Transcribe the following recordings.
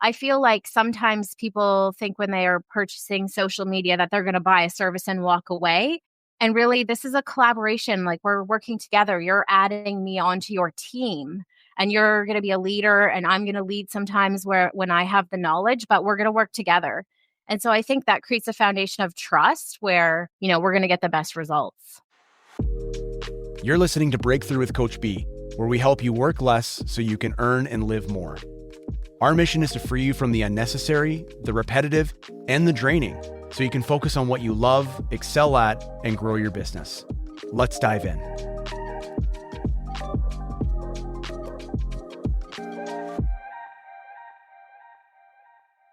I feel like sometimes people think when they are purchasing social media that they're going to buy a service and walk away. And really, this is a collaboration. Like we're working together. You're adding me onto your team and you're going to be a leader and I'm going to lead sometimes when I have the knowledge, but we're going to work together. And so I think that creates a foundation of trust where, we're going to get the best results. You're listening to Breakthrough with Coach B, where we help you work less so you can earn and live more. Our mission is to free you from the unnecessary, the repetitive, and the draining, so you can focus on what you love, excel at, and grow your business. Let's dive in.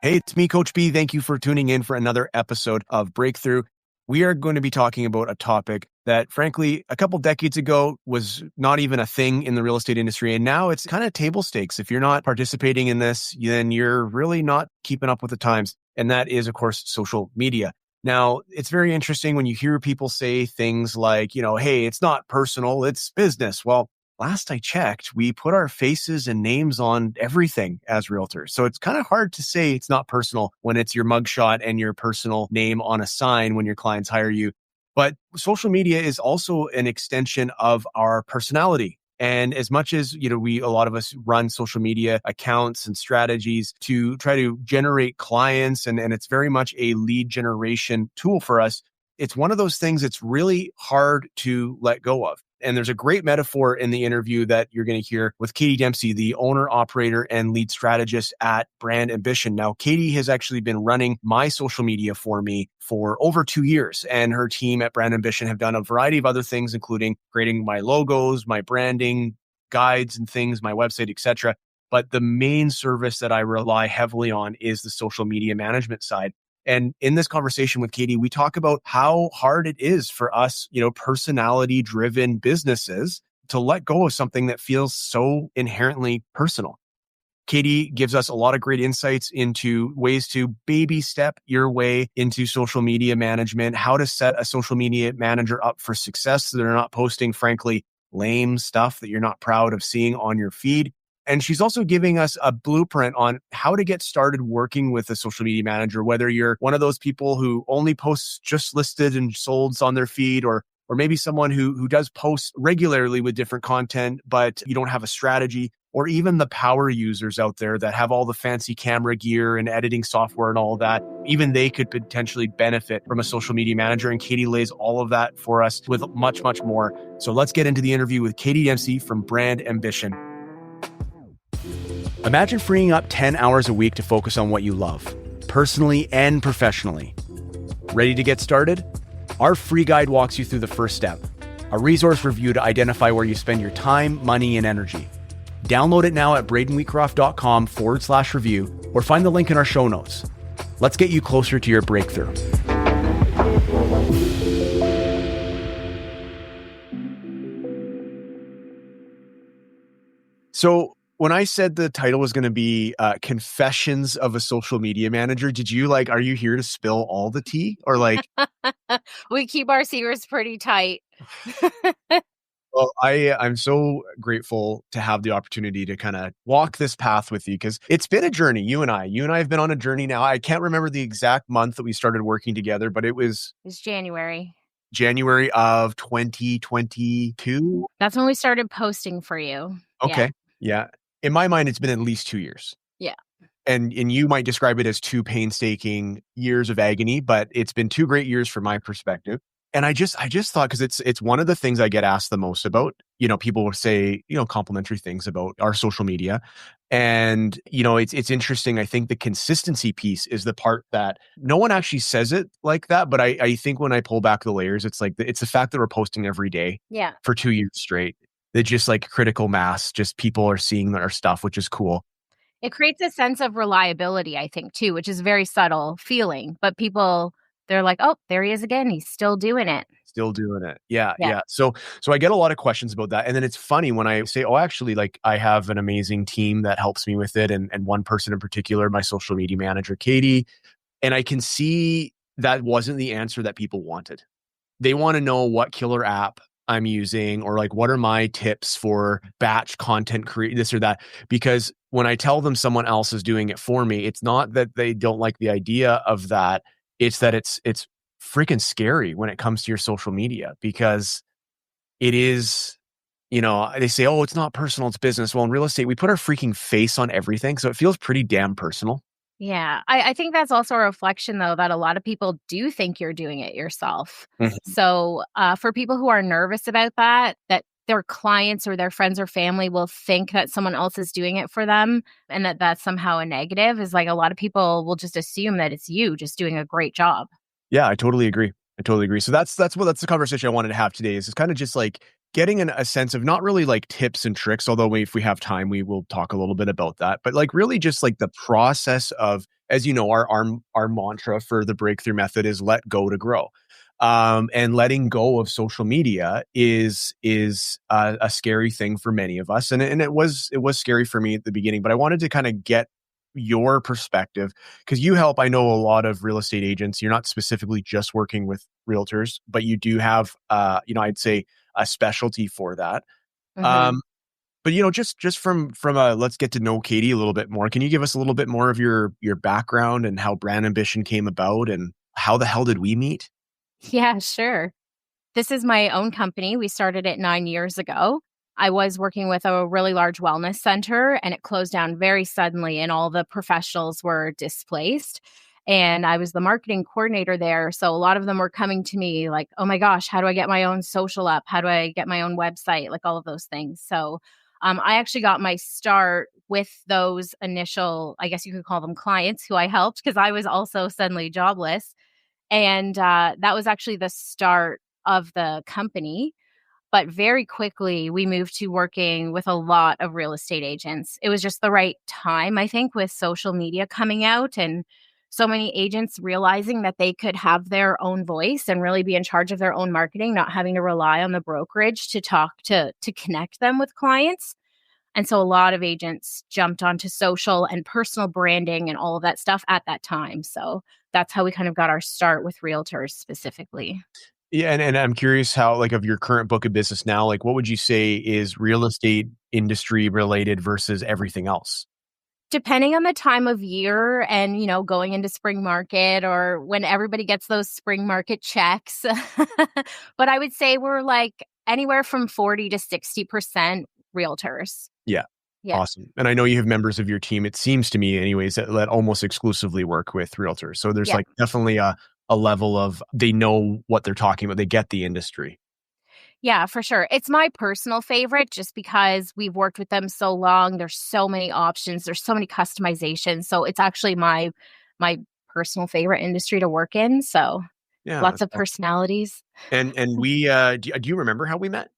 Hey, it's me, Coach B. Thank you for tuning in for another episode of Breakthrough. We are going to be talking about a topic that, frankly, a couple decades ago was not even a thing in the real estate industry. And now it's kind of table stakes. If you're not participating in this, then you're really not keeping up with the times. And that is, of course, social media. Now, it's very interesting when you hear people say things like, hey, it's not personal, it's business. Well, last I checked, we put our faces and names on everything as realtors. So it's kind of hard to say it's not personal when it's your mugshot and your personal name on a sign when your clients hire you. But social media is also an extension of our personality. And as much as, a lot of us run social media accounts and strategies to try to generate clients, and it's very much a lead generation tool for us, it's one of those things that's really hard to let go of. And there's a great metaphor in the interview that you're going to hear with Katie Dempsey, the owner, operator, and lead strategist at Brand Ambition. Now, Katie has actually been running my social media for me for over 2 years, and her team at Brand Ambition have done a variety of other things, including creating my logos, my branding, guides and things, my website, etc. But the main service that I rely heavily on is the social media management side. And in this conversation with Katie, we talk about how hard it is for us, personality-driven businesses to let go of something that feels so inherently personal. Katie gives us a lot of great insights into ways to baby step your way into social media management, how to set a social media manager up for success so they're not posting, frankly, lame stuff that you're not proud of seeing on your feed. And she's also giving us a blueprint on how to get started working with a social media manager, whether you're one of those people who only posts just listed and solds on their feed, or maybe someone who does post regularly with different content, but you don't have a strategy, or even the power users out there that have all the fancy camera gear and editing software and all of that. Even they could potentially benefit from a social media manager. And Katie lays all of that for us with much, much more. So let's get into the interview with Katie Dempsey from Brand Ambition. Imagine freeing up 10 hours a week to focus on what you love, personally and professionally. Ready to get started? Our free guide walks you through the first step, a resource review to identify where you spend your time, money, and energy. Download it now at bradenwheatcroft.com/review or find the link in our show notes. Let's get you closer to your breakthrough. So, when I said the title was going to be Confessions of a Social Media Manager, did you are you here to spill all the tea or We keep our secrets pretty tight. Well, I'm so grateful to have the opportunity to kind of walk this path with you because it's been a journey. You and I have been on a journey now. I can't remember the exact month that we started working together, but it's January of 2022. That's when we started posting for you. Okay. Yeah. In my mind, it's been at least 2 years. Yeah. And you might describe it as 2 painstaking years of agony, but it's been 2 great years from my perspective. And I just thought, because it's one of the things I get asked the most about. People will say, complimentary things about our social media. And, it's interesting. I think the consistency piece is the part that no one actually says it like that. But I think when I pull back the layers, it's it's the fact that we're posting every day for 2 years straight. That just critical mass, just people are seeing our stuff, which is cool. It creates a sense of reliability, I think, too, which is a very subtle feeling. But people, they're like, oh, there he is again. He's still doing it. Yeah. So I get a lot of questions about that. And then it's funny when I say, oh, actually, I have an amazing team that helps me with it. And one person in particular, my social media manager, Katie. And I can see that wasn't the answer that people wanted. They want to know what killer app I'm using, or like what are my tips for batch content create this or that. Because when I tell them someone else is doing it for me, it's not that they don't like the idea of that. It's that it's freaking scary when it comes to your social media, because it is, they say, oh, it's not personal, it's business. Well, in real estate, we put our freaking face on everything. So it feels pretty damn personal. Yeah, I think that's also a reflection, though, that a lot of people do think you're doing it yourself. Mhm. So, for people who are nervous about that, that their clients or their friends or family will think that someone else is doing it for them and that that's somehow a negative, is like a lot of people will just assume that it's you just doing a great job. Yeah, I totally agree. I totally agree. So that's the conversation I wanted to have today, is kind of just like getting a sense of not really like tips and tricks, although if we have time, we will talk a little bit about that, but like really just like the process of, as you know, our mantra for the breakthrough method is let go to grow. And letting go of social media is a scary thing for many of us, and it was scary for me at the beginning. But I wanted to kind of get your perspective, because you help, I know, a lot of real estate agents. You're not specifically just working with realtors, but you do have, I'd say a specialty for that. Mhm. Um, but just from let's get to know Katie a little bit more. Can you give us a little bit more of your background and how Brand Ambition came about, and how the hell did we meet? Yeah, sure. This is my own company. We started it 9 years ago. I was working with a really large wellness center, and it closed down very suddenly, and all the professionals were displaced. And I was the marketing coordinator there. So a lot of them were coming to me like, oh my gosh, how do I get my own social up? How do I get my own website? Like all of those things. So I actually got my start with those initial, I guess you could call them clients who I helped, because I was also suddenly jobless. And that was actually the start of the company. But very quickly, we moved to working with a lot of real estate agents. It was just the right time, I think, with social media coming out and so many agents realizing that they could have their own voice and really be in charge of their own marketing, not having to rely on the brokerage to talk to connect them with clients. And so a lot of agents jumped onto social and personal branding and all of that stuff at that time. So that's how we kind of got our start with realtors specifically. Yeah, and I'm curious how, like, of your current book of business now, like, what would you say is real estate industry related versus everything else? Depending on the time of year and, going into spring market or when everybody gets those spring market checks. But I would say we're like anywhere from 40 to 60% realtors. Yeah. Yeah. Awesome. And I know you have members of your team, it seems to me anyways, that almost exclusively work with realtors. So there's Yeah. like definitely a level of, they know what they're talking about. They get the industry. Yeah, for sure. It's my personal favorite just because we've worked with them so long. There's so many options, there's so many customizations. So it's actually my personal favorite industry to work in. So Yeah. lots That's of awesome. personalities. And we, do you remember how we met?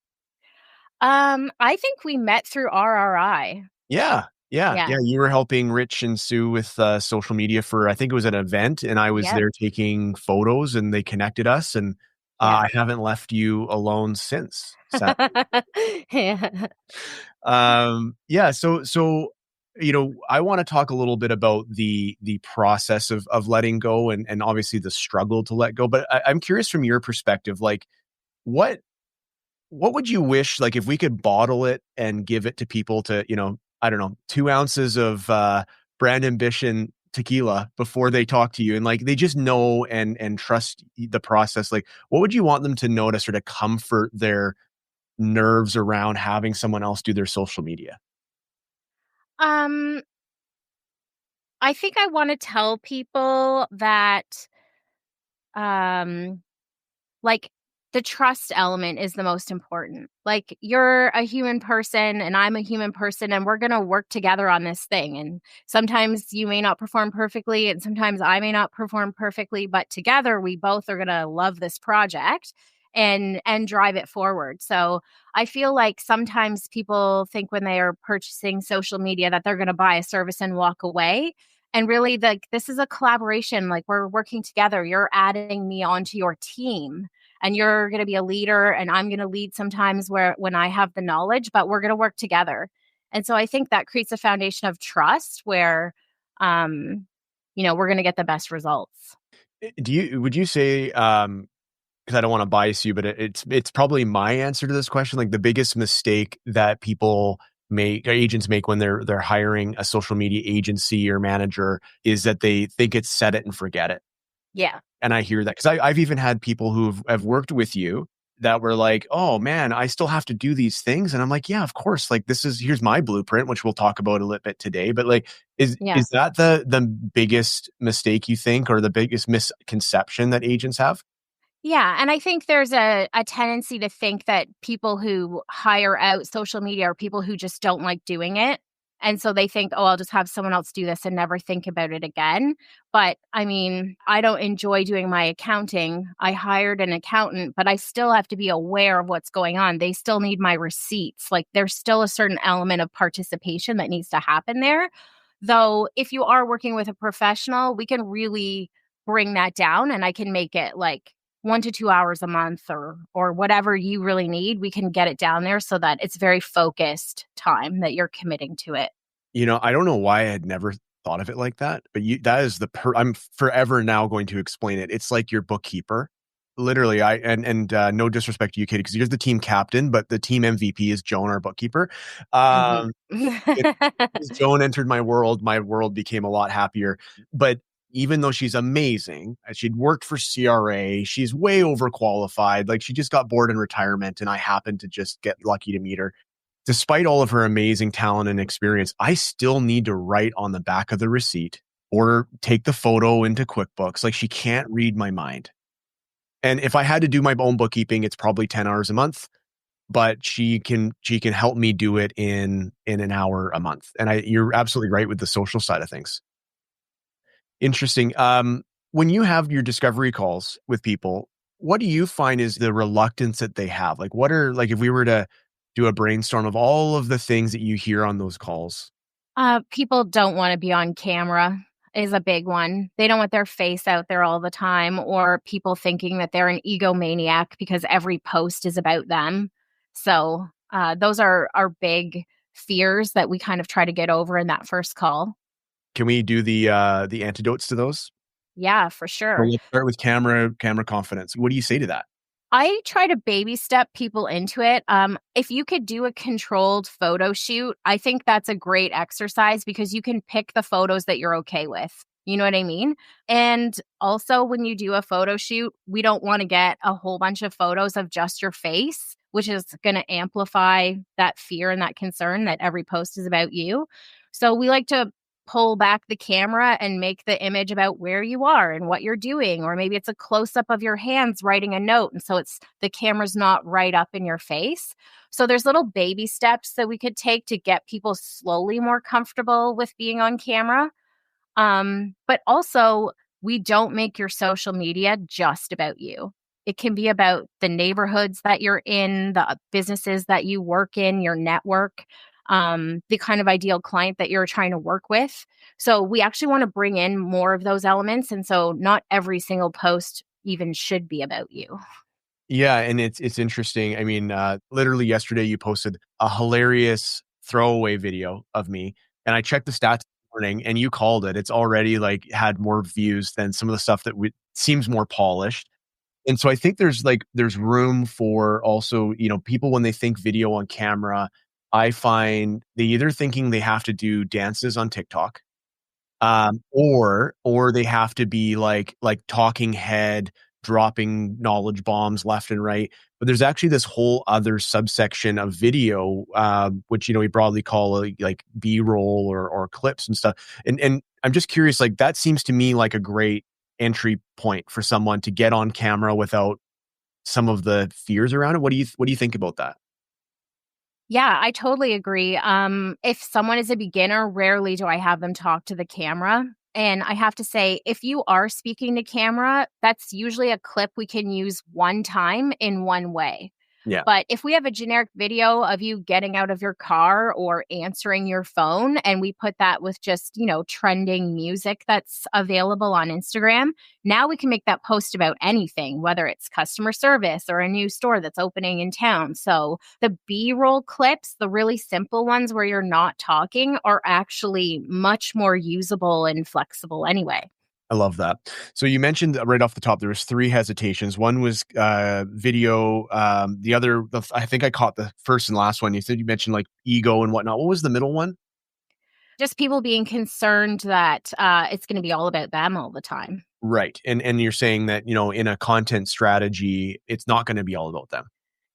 I think we met through RRI. Yeah. Yeah. Yeah. Yeah. You were helping Rich and Sue with social media for, I think it was an event, and I was Yep. there taking photos, and they connected us. And Yeah. I haven't left you alone since, sadly. Yeah. Yeah. I want to talk a little bit about the process of letting go, and obviously the struggle to let go. But I'm curious from your perspective, like what what would you wish, like, if we could bottle it and give it to people to, I don't know, 2 ounces of Brand Ambition tequila before they talk to you, and like they just know and trust the process. Like, what would you want them to notice or to comfort their nerves around having someone else do their social media? Um, I think I want to tell people that um like the trust element is the most important. Like you're a human person and I'm a human person and we're going to work together on this thing. And sometimes you may not perform perfectly and sometimes I may not perform perfectly, but together we both are going to love this project and drive it forward. So I feel like sometimes people think when they are purchasing social media that they're going to buy a service and walk away. And really, this is a collaboration. Like we're working together. You're adding me onto your team, and you're going to be a leader, and I'm going to lead sometimes where when I have the knowledge, but we're going to work together. And so I think that creates a foundation of trust where, we're going to get the best results. Would you say, because because I don't want to bias you, but it's probably my answer to this question. Like the biggest mistake that people make, agents make when they're hiring a social media agency or manager, is that they think it's set it and forget it. Yeah. And I hear that because I've even had people who have worked with you that were like, "Oh man, I still have to do these things," and I'm like, "Yeah, of course. Like here's my blueprint, which we'll talk about a little bit today." But like, Yeah. is that the biggest mistake you think, or the biggest misconception that agents have? Yeah, and I think there's a tendency to think that people who hire out social media are people who just don't like doing it. And so they think, "Oh, I'll just have someone else do this and never think about it again." But I mean, I don't enjoy doing my accounting. I hired an accountant, but I still have to be aware of what's going on. They still need my receipts. Like there's still a certain element of participation that needs to happen there. Though if you are working with a professional, we can really bring that down and I can make it like 1 to 2 hours a month or whatever you really need, we can get it down there so that it's very focused time that you're committing to it. I don't know why I had never thought of it like that, but that is I'm forever now going to explain it. It's like your bookkeeper. Literally, no disrespect to you, Katie, because you're the team captain, but the team MVP is Joan, our bookkeeper. Mhm. Um, as Joan entered my world became a lot happier. But even though she's amazing, she'd worked for CRA, she's way overqualified. Like she just got bored in retirement, and I happened to just get lucky to meet her. Despite all of her amazing talent and experience, I still need to write on the back of the receipt or take the photo into QuickBooks. Like she can't read my mind. And if I had to do my own bookkeeping, it's probably 10 hours a month, but she can help me do it in an hour a month. And you're absolutely right with the social side of things. Interesting. When you have your discovery calls with people, what do you find is the reluctance that they have? Like what are, like if we were to do a brainstorm of all of the things that you hear on those calls? People don't wanna be on camera is a big one. They don't want their face out there all the time or people thinking that they're an egomaniac because every post is about them. So, those are big fears that we kind of try to get over in that first call. Can we do the antidotes to those? Yeah, for So sure. let's start with camera confidence. What do you say to that? I try to baby step people into it. If you could do a controlled photo shoot, I think that's a great exercise because you can pick the photos that you're okay with. You know what I mean? And also, when you do a photo shoot, we don't want to get a whole bunch of photos of just your face, which is going to amplify that fear and that concern that every post is about you. So, we like to pull back the camera and make the image about where you are and what you're doing, or maybe it's a close up of your hands writing a note, and so it's the camera's not right up in your face. So there's little baby steps that we could take to get people slowly more comfortable with being on camera. But also, we don't make your social media just about you. It can be about the neighborhoods that you're in, the businesses that you work in, your network, the kind of ideal client that you're trying to work with. So we actually want to bring in more of those elements. And so not every single post even should be about you. Yeah, and it's interesting. I mean, literally yesterday you posted a hilarious throwaway video of me, and I checked the stats this morning, and you called it. It's already like had more views than some of the stuff that seems more polished. And so I think there's room for also, people when they think video on camera, I find they either thinking they have to do dances on TikTok, or they have to be like talking head, dropping knowledge bombs left and right. But there's actually this whole other subsection of video, which we broadly call like B-roll or clips and stuff. And I'm just curious, like that seems to me like a great entry point for someone to get on camera without some of the fears around it. What do you think about that? Yeah, I totally agree. If someone is a beginner, rarely do I have them talk to the camera. And I have to say, if you are speaking to camera, that's usually a clip we can use one time in one way. Yeah. But if we have a generic video of you getting out of your car or answering your phone, and we put that with just, trending music that's available on Instagram, now we can make that post about anything, whether it's customer service or a new store that's opening in town. So the B roll clips, the really simple ones where you're not talking, are actually much more usable and flexible anyway. I love that. So you mentioned right off the top there was three hesitations. One was video. The other, I think I caught the first and last one. You said you mentioned like ego and whatnot. What was the middle one? Just people being concerned that it's going to be all about them all the time. Right. And you're saying that, in a content strategy, it's not going to be all about them.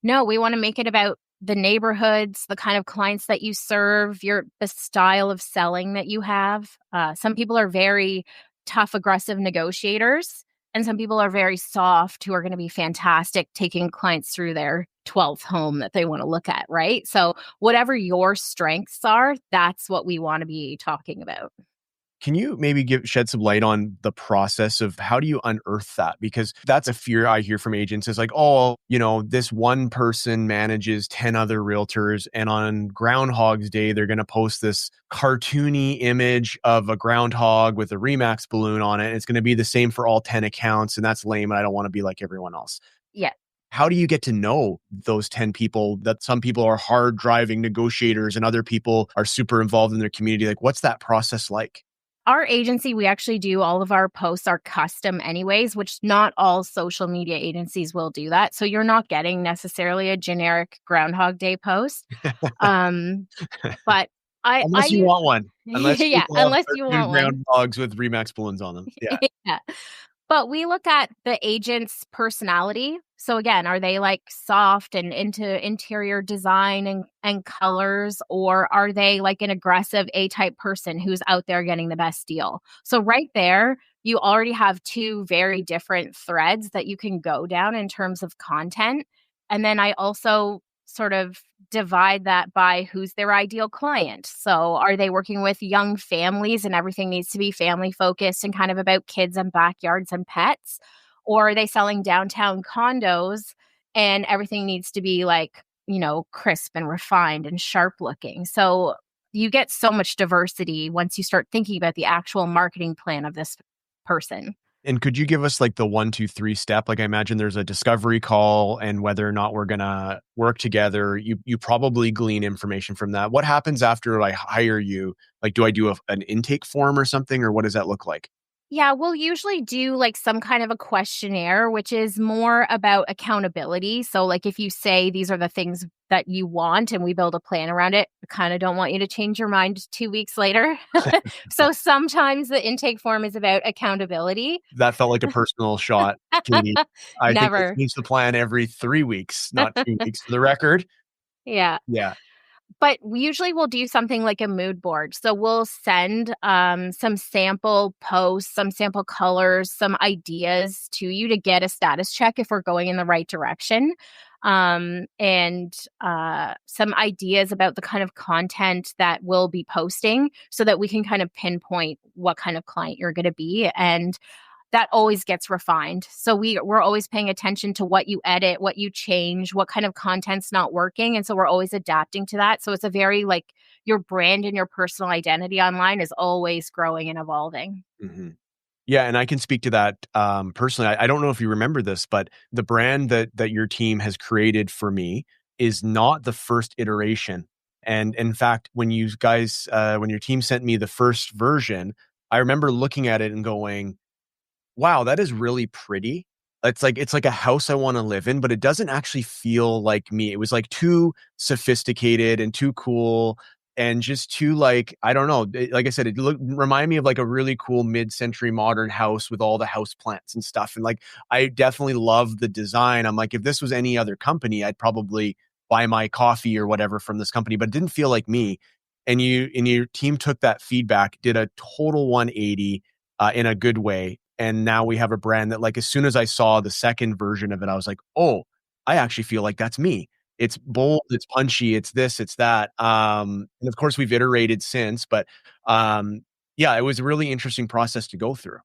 No, we want to make it about the neighborhoods, the kind of clients that you serve, the style of selling that you have. Some people are very tough, aggressive negotiators, and some people are very soft who are going to be fantastic taking clients through their 12th home that they want to look at, right? So, whatever your strengths are, that's what we want to be talking about. Can you maybe shed some light on the process of how do you unearth that? Because that's a fear I hear from agents is like, oh, this one person manages 10 other realtors, and on Groundhog's Day, they're going to post this cartoony image of a groundhog with a Remax balloon on it. It's going to be the same for all 10 accounts, and that's lame, and I don't want to be like everyone else. Yeah. How do you get to know those 10 people, that some people are hard driving negotiators and other people are super involved in their community? Like, what's that process like? Our agency, we actually do all of our posts are custom anyways, which not all social media agencies will do that. So you're not getting necessarily a generic Groundhog Day post. But Unless you want one. Unless you yeah, love unless you cartoon want one. groundhogs with Remax balloons on them. Yeah. Yeah. But we look at the agent's personality. So again, are they like soft and into interior design and colors, or are they like an aggressive A-type person who's out there getting the best deal? So right there, you already have two very different threads that you can go down in terms of content. And then I also sort of divide that by who's their ideal client. So are they working with young families and everything needs to be family focused and kind of about kids and backyards and pets? Or are they selling downtown condos and everything needs to be like, crisp and refined and sharp looking? So you get so much diversity once you start thinking about the actual marketing plan of this person. And could you give us like the 1, 2, 3 step? Like I imagine there's a discovery call and whether or not we're gonna work together. You probably glean information from that. What happens after I hire you? Like, do I do an intake form or something, or what does that look like? Yeah, we'll usually do like some kind of a questionnaire, which is more about accountability. So, like, if you say these are the things that you want and we build a plan around it, I kind of don't want you to change your mind 2 weeks later. So, sometimes the intake form is about accountability. That felt like a personal shot, Katie. I think I Never. change the plan every 3 weeks, not 2 weeks for the record. Yeah. Yeah. But we usually will do something like a mood board. So we'll send some sample posts, some sample colors, some ideas to you to get a status check if we're going in the right direction. And some ideas about the kind of content that we'll be posting so that we can kind of pinpoint what kind of client you're going to be. And that always gets refined. So we're always paying attention to what you edit, what you change, what kind of content's not working. And so we're always adapting to that. So it's a very like your brand and your personal identity online is always growing and evolving. Mhm. Yeah, and I can speak to that personally. I don't know if you remember this, but the brand that your team has created for me is not the first iteration. And in fact, when you guys, when your team sent me the first version, I remember looking at it and going, wow, that is really pretty. It's like a house I wanna live in, but it doesn't actually feel like me. It was, like, too sophisticated and too cool and just too, like, I don't know, like I said, it reminded me of, like, a really cool mid-century modern house with all the house plants and stuff, and, like, I definitely love the design. I'm like, if this was any other company, I'd probably buy my coffee or whatever from this company, but it didn't feel like me. And your team took that feedback, did a total 180, in a good way. And now we have a brand that, like, as soon as I saw the second version of it, I was like, oh, I actually feel like that's me. It's bold, it's punchy, it's this, it's that. And of course we've iterated since, but yeah, it was a really interesting process to go through.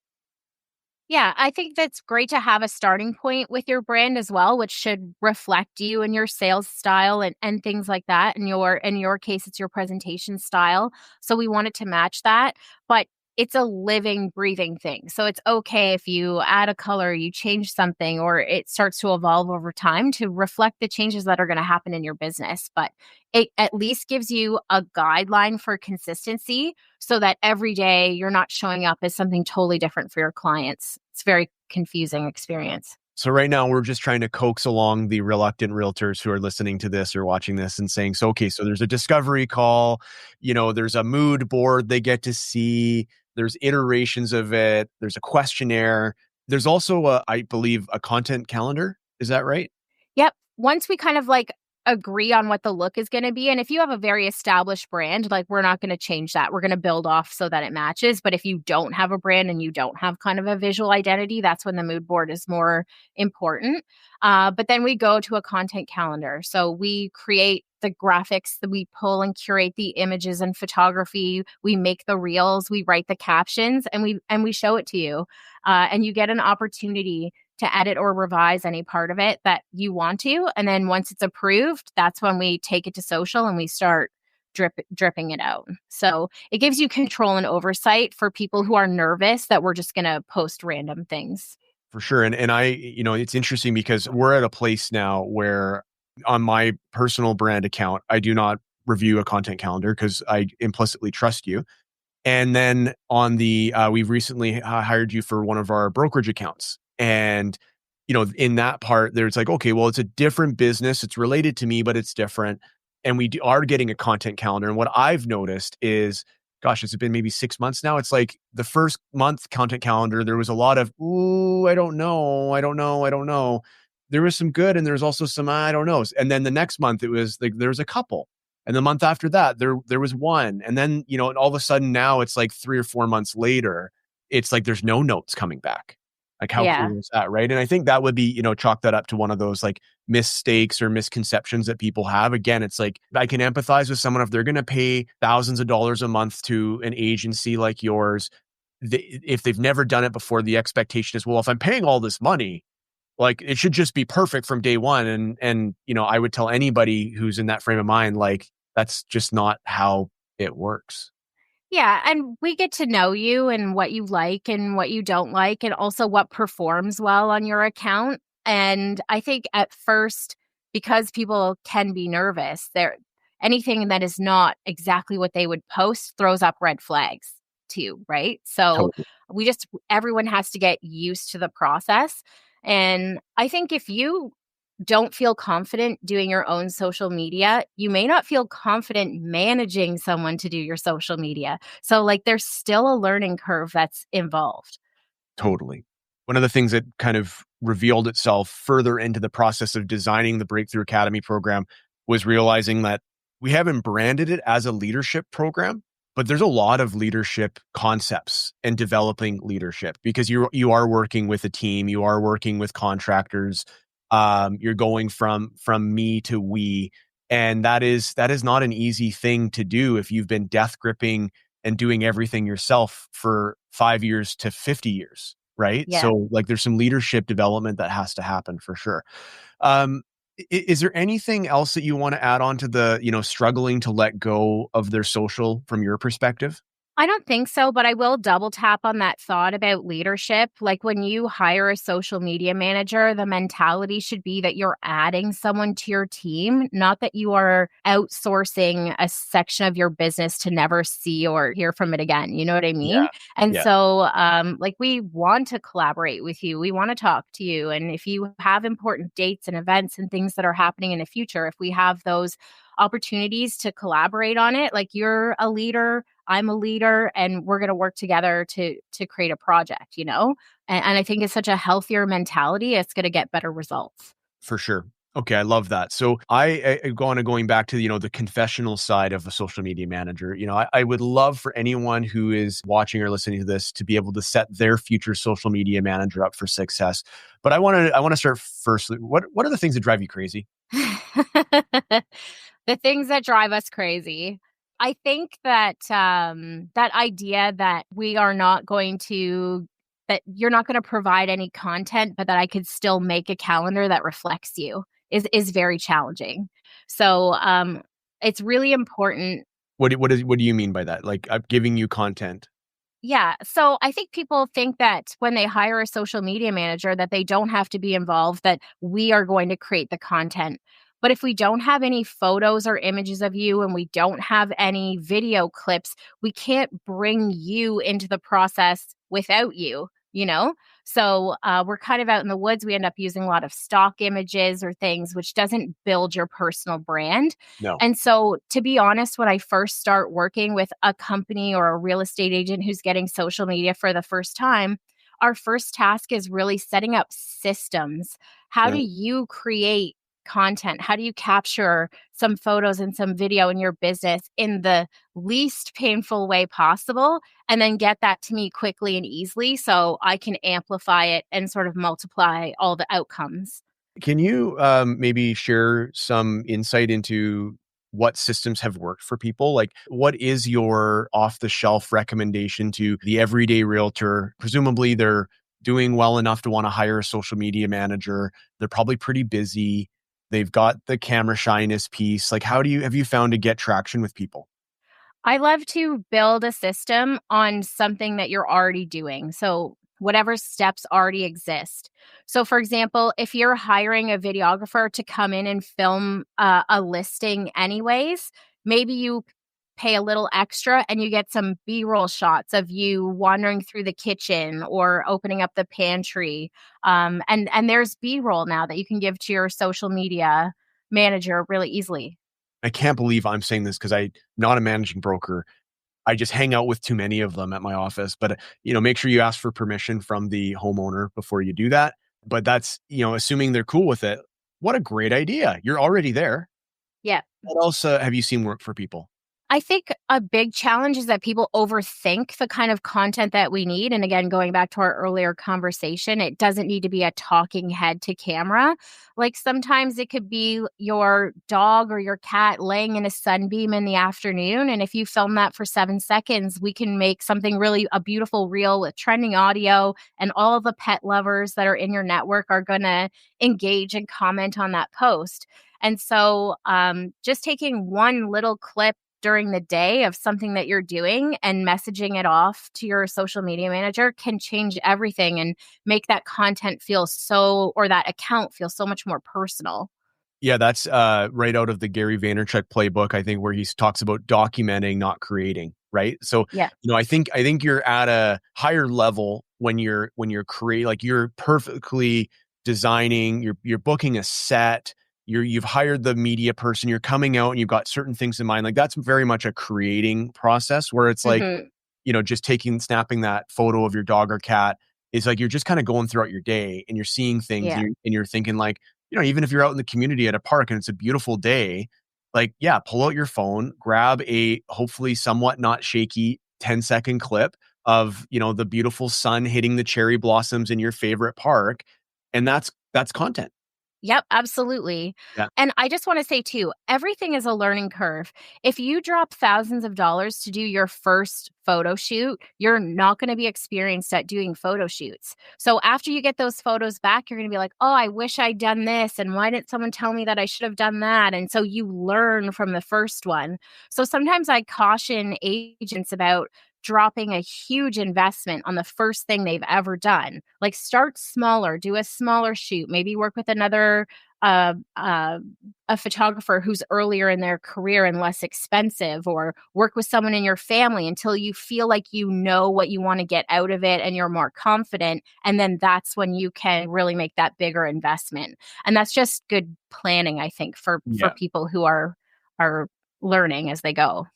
Yeah, I think that's great to have a starting point with your brand as well, which should reflect you and your sales style and things like that. In your case, it's your presentation style. So we wanted to match that. But it's a living, breathing thing. So it's okay if you add a color, you change something, or it starts to evolve over time to reflect the changes that are going to happen in your business. But it at least gives you a guideline for consistency so that every day you're not showing up as something totally different for your clients. It's a very confusing experience. So right now we're just trying to coax along the reluctant realtors who are listening to this or watching this and saying, so, okay, so there's a discovery call, there's a mood board they get to see, there's iterations of it, there's a questionnaire. There's also I believe a content calendar. Is that right? Yep. Once we kind of like agree on what the look is going to be, and if you have a very established brand, like we're not going to change that. We're going to build off so that it matches. But if you don't have a brand and you don't have kind of a visual identity, that's when the mood board is more important. But then we go to a content calendar. So we create the graphics that we pull and curate the images and photography. We make the reels, we write the captions, and we show it to you. And you get an opportunity to edit or revise any part of it that you want to. And then once it's approved, that's when we take it to social and we start dripping it out. So it gives you control and oversight for people who are nervous that we're just going to post random things. For sure. And I, it's interesting because we're at a place now where on my personal brand account, I do not review a content calendar because I implicitly trust you. And then on the, we've recently hired you for one of our brokerage accounts. And, in that part, there's like, okay, well, it's a different business. It's related to me, but it's different. And we are getting a content calendar. And what I've noticed is, gosh, it's been maybe 6 months now. It's like the first month content calendar, there was a lot of, ooh, I don't know. I don't know. I don't know. There was some good and there's also some, I don't know. And then the next month it was like, there's a couple. And the month after that, there was one. And then, and all of a sudden now it's like 3 or 4 months later, it's like there's no notes coming back. Like how Yeah. cool is that, right? And I think that would be, chalk that up to one of those like mistakes or misconceptions that people have. Again, it's like I can empathize with someone if they're going to pay thousands of dollars a month to an agency like yours. If they've never done it before, the expectation is, well, if I'm paying all this money, like it should just be perfect from day one. And I would tell anybody who's in that frame of mind, like that's just not how it works. Yeah, and we get to know you and what you like and what you don't like, and also what performs well on your account. And I think at first, because people can be nervous, there anything that is not exactly what they would post throws up red flags too, right? So Totally. everyone has to get used to the process. And I think if you don't feel confident doing your own social media, you may not feel confident managing someone to do your social media. So, like, there's still a learning curve that's involved. Totally. One of the things that kind of revealed itself further into the process of designing the Breakthrough Academy program was realizing that we haven't branded it as a leadership program, but there's a lot of leadership concepts and developing leadership because you are working with a team, you are working with contractors, you're going from me to we, and that is not an easy thing to do if you've been death gripping and doing everything yourself for 5 years to 50 years, right? Yeah. So like there's some leadership development that has to happen for sure. Um, is there anything else that you want to add on to the, struggling to let go of their social from your perspective? I don't think so, but I will double tap on that thought about leadership. Like when you hire a social media manager, the mentality should be that you're adding someone to your team, not that you are outsourcing a section of your business to never see or hear from it again. You know what I Yeah. mean? And Yeah. so, like, we want to collaborate with you. We want to talk to you. And if you have important dates and events and things that are happening in the future, if we have those opportunities to collaborate on it, like you're a leader, I'm a leader, and we're going to work together to create a project, and I think it's such a healthier mentality. It's going to get better results. For sure. Okay, I love that. So I go on going back to, the confessional side of a social media manager. I would love for anyone who is watching or listening to this to be able to set their future social media manager up for success. But I want to start firstly. What are the things that drive you crazy? The things that drive us crazy. I think that that idea that we are not going to that you're not going to provide any content, but that I could still make a calendar that reflects you is very challenging. So it's really important. What do you mean by that? Like I'm giving you content. Yeah. So I think people think that when they hire a social media manager that they don't have to be involved, that we are going to create the content. But if we don't have any photos or images of you and we don't have any video clips, we can't bring you into the process without you, you know? So we're kind of out in the woods. We end up using a lot of stock images or things, which doesn't build your personal brand. No. And so, to be honest, when I first start working with a company or a real estate agent who's getting social media for the first time, our first task is really setting up systems. How Yeah. do you create content? How do you capture some photos and some video in your business in the least painful way possible? And then get that to me quickly and easily so I can amplify it and sort of multiply all the outcomes. Can you maybe share some insight into what systems have worked for people? Like, what is your off the shelf recommendation to the everyday realtor? Presumably, they're doing well enough to want to hire a social media manager. They're probably pretty busy. They've got the camera shyness piece. Like, how do you have you found to get traction with people? I love to build a system on something that you're already doing. So, whatever steps already exist. So, for example, if you're hiring a videographer to come in and film a listing, anyways, maybe you pay a little extra and you get some B-roll shots of you wandering through the kitchen or opening up the pantry. And there's B-roll now that you can give to your social media manager really easily. I can't believe I'm saying this because I'm not a managing broker. I just hang out with too many of them at my office. But, make sure you ask for permission from the homeowner before you do that. But that's, assuming they're cool with it. What a great idea. You're already there. Yeah. What else have you seen work for people? I think a big challenge is that people overthink the kind of content that we need. And again, going back to our earlier conversation, it doesn't need to be a talking head to camera. Like sometimes it could be your dog or your cat laying in a sunbeam in the afternoon. And if you film that for 7 seconds, we can make something really a beautiful reel with trending audio, and all of the pet lovers that are in your network are going to engage and comment on that post. And so just taking one little clip during the day of something that you're doing and messaging it off to your social media manager can change everything and make that content feel or that account feel so much more personal. Yeah, that's right out of the Gary Vaynerchuk playbook, I think, where he talks about documenting, not creating. Right. So, Yeah. I think you're at a higher level when you're creating, like you're perfectly designing, you're booking a set, you've hired the media person, you're coming out and you've got certain things in mind. Like that's very much a creating process where it's like, Hmm. just snapping that photo of your dog or cat is like you're just kind of going throughout your day and you're seeing things Yeah. and you're thinking like, even if you're out in the community at a park and it's a beautiful day, like, yeah, pull out your phone, grab a hopefully somewhat not shaky 10-second clip of, the beautiful sun hitting the cherry blossoms in your favorite park. And that's content. Yep, absolutely. Yeah. And I just want to say too, everything is a learning curve. If you drop thousands of dollars to do your first photo shoot, you're not going to be experienced at doing photo shoots. So after you get those photos back, you're going to be like, "Oh, I wish I'd done this, and why didn't someone tell me that I should have done that?" And so you learn from the first one. So sometimes I caution agents about dropping a huge investment on the first thing they've ever done. Like start smaller, do a smaller shoot, maybe work with another uh, uh, a photographer who's earlier in their career and less expensive, or work with someone in your family until you feel like you know what you want to get out of it and you're more confident. And then that's when you can really make that bigger investment. And that's just good planning, I think, for Yeah. people who are learning as they go.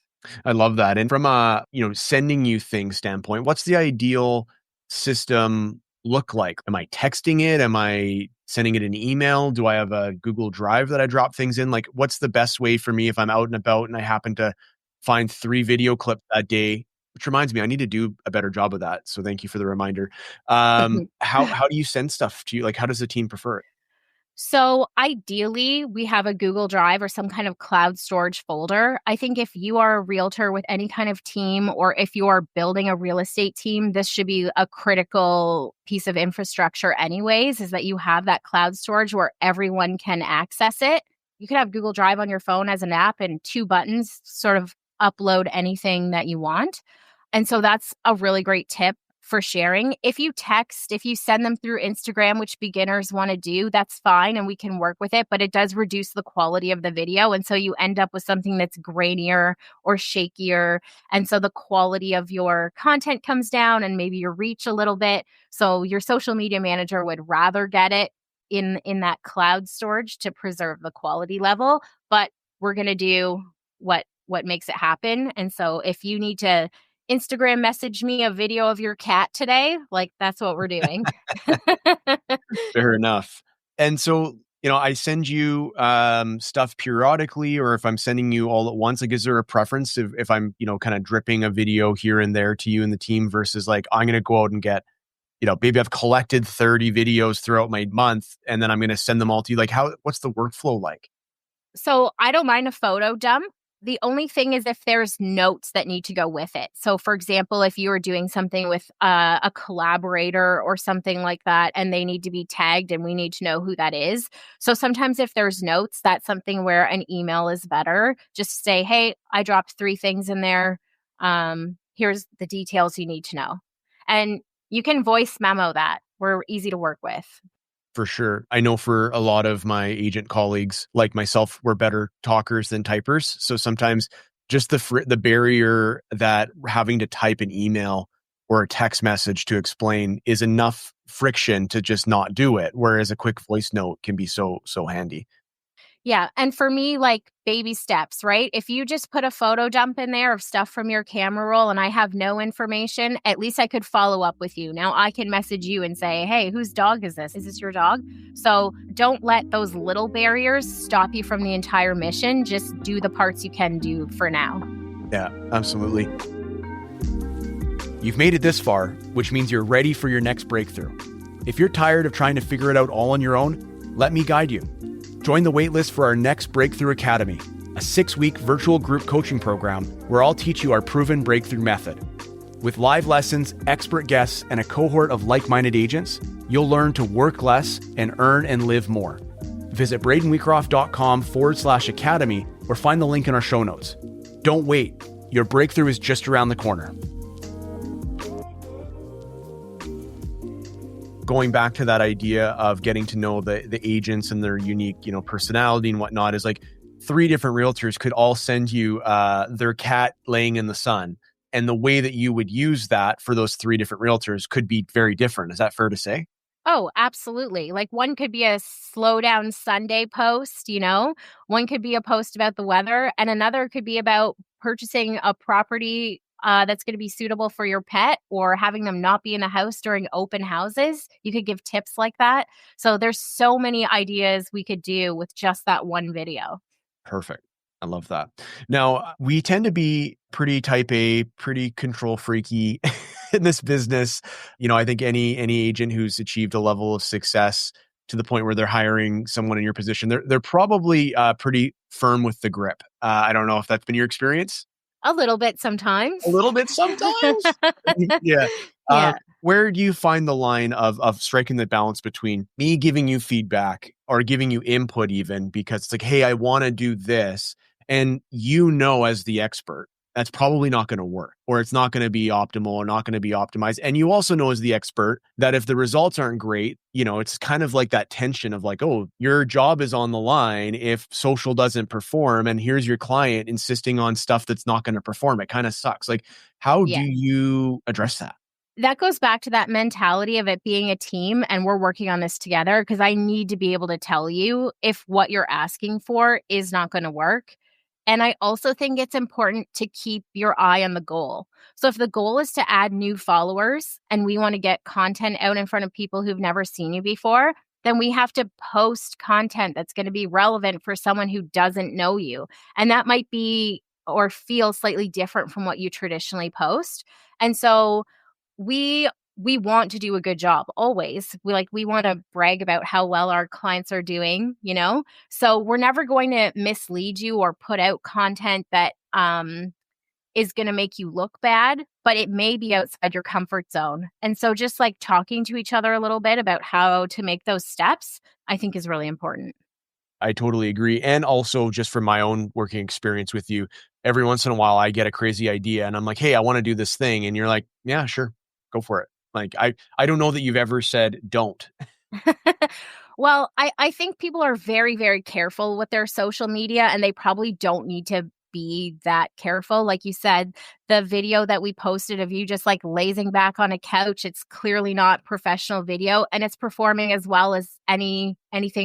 I love that. And from a, sending you things standpoint, what's the ideal system look like? Am I texting it? Am I sending it an email? Do I have a Google Drive that I drop things in? Like, what's the best way for me if I'm out and about and I happen to find 3 video clips that day? Which reminds me, I need to do a better job of that. So thank you for the reminder. How do you send stuff to you? Like, how does the team prefer it? So ideally, we have a Google Drive or some kind of cloud storage folder. I think if you are a realtor with any kind of team, or if you are building a real estate team, this should be a critical piece of infrastructure anyways, is that you have that cloud storage where everyone can access it. You could have Google Drive on your phone as an app and 2 buttons sort of upload anything that you want. And so that's a really great tip for sharing. If you text, if you send them through Instagram, which beginners want to do, that's fine and we can work with it, but it does reduce the quality of the video. And so you end up with something that's grainier or shakier. And so the quality of your content comes down and maybe your reach a little bit. So your social media manager would rather get it in that cloud storage to preserve the quality level, but we're going to do what makes it happen. And so if you need to Instagram message me a video of your cat today, like that's what we're doing. Fair enough. And so, I send you stuff periodically, or if I'm sending you all at once, like, is there a preference if I'm, kind of dripping a video here and there to you and the team versus like, I'm going to go out and get, maybe I've collected 30 videos throughout my month and then I'm going to send them all to you. Like, what's the workflow like? So I don't mind a photo dump. The only thing is if there's notes that need to go with it. So, for example, if you were doing something with a collaborator or something like that, and they need to be tagged and we need to know who that is. So, sometimes if there's notes, that's something where an email is better. Just say, hey, I dropped 3 things in there. Here's the details you need to know. And you can voice memo that. We're easy to work with. For sure. I know for a lot of my agent colleagues, like myself, we're better talkers than typers. So sometimes just the barrier that having to type an email or a text message to explain is enough friction to just not do it. Whereas a quick voice note can be so handy. Yeah. And for me, like baby steps, right? If you just put a photo dump in there of stuff from your camera roll and I have no information, at least I could follow up with you. Now I can message you and say, hey, whose dog is this? Is this your dog? So don't let those little barriers stop you from the entire mission. Just do the parts you can do for now. Yeah, absolutely. You've made it this far, which means you're ready for your next breakthrough. If you're tired of trying to figure it out all on your own, let me guide you. Join the waitlist for our next Breakthrough Academy, a 6-week virtual group coaching program where I'll teach you our proven breakthrough method. With live lessons, expert guests, and a cohort of like-minded agents, you'll learn to work less and earn and live more. Visit bradenweecroft.com/academy or find the link in our show notes. Don't wait. Your breakthrough is just around the corner. Going back to that idea of getting to know the agents and their unique, personality and whatnot, is like 3 different realtors could all send you their cat laying in the sun. And the way that you would use that for those 3 different realtors could be very different. Is that fair to say? Oh, absolutely. Like one could be a slow down Sunday post, one could be a post about the weather, and another could be about purchasing a property that's going to be suitable for your pet or having them not be in the house during open houses. You could give tips like that. So there's so many ideas we could do with just that one video. Perfect. I love that. Now, we tend to be pretty type A, pretty control freaky in this business. I think any agent who's achieved a level of success to the point where they're hiring someone in your position, they're probably pretty firm with the grip. I don't know if that's been your experience. A little bit sometimes. A little bit sometimes. Yeah. Yeah. Where do you find the line of striking the balance between me giving you feedback or giving you input even because it's like, hey, I want to do this. And as the expert, that's probably not going to work or it's not going to be optimal or not going to be optimized. And you also know as the expert that if the results aren't great, it's kind of like that tension of like, oh, your job is on the line if social doesn't perform and here's your client insisting on stuff that's not going to perform. It kind of sucks. Like, how do Yeah. you address that? That goes back to that mentality of it being a team and we're working on this together because I need to be able to tell you if what you're asking for is not going to work. And I also think it's important to keep your eye on the goal. So if the goal is to add new followers and we want to get content out in front of people who've never seen you before, then we have to post content that's going to be relevant for someone who doesn't know you. And that might be or feel slightly different from what you traditionally post. And so we want to do a good job always. We want to brag about how well our clients are doing. So we're never going to mislead you or put out content that is going to make you look bad, but it may be outside your comfort zone. And so just like talking to each other a little bit about how to make those steps, I think is really important. I totally agree. And also, just from my own working experience with you, every once in a while I get a crazy idea and I'm like, hey, I want to do this thing. And you're like, yeah, sure, go for it. Like, I don't know that you've ever said don't. Well, I think people are very, very careful with their social media, and they probably don't need to be that careful. Like you said, the video that we posted of you just like lazing back on a couch, it's clearly not professional video, and it's performing as well as anything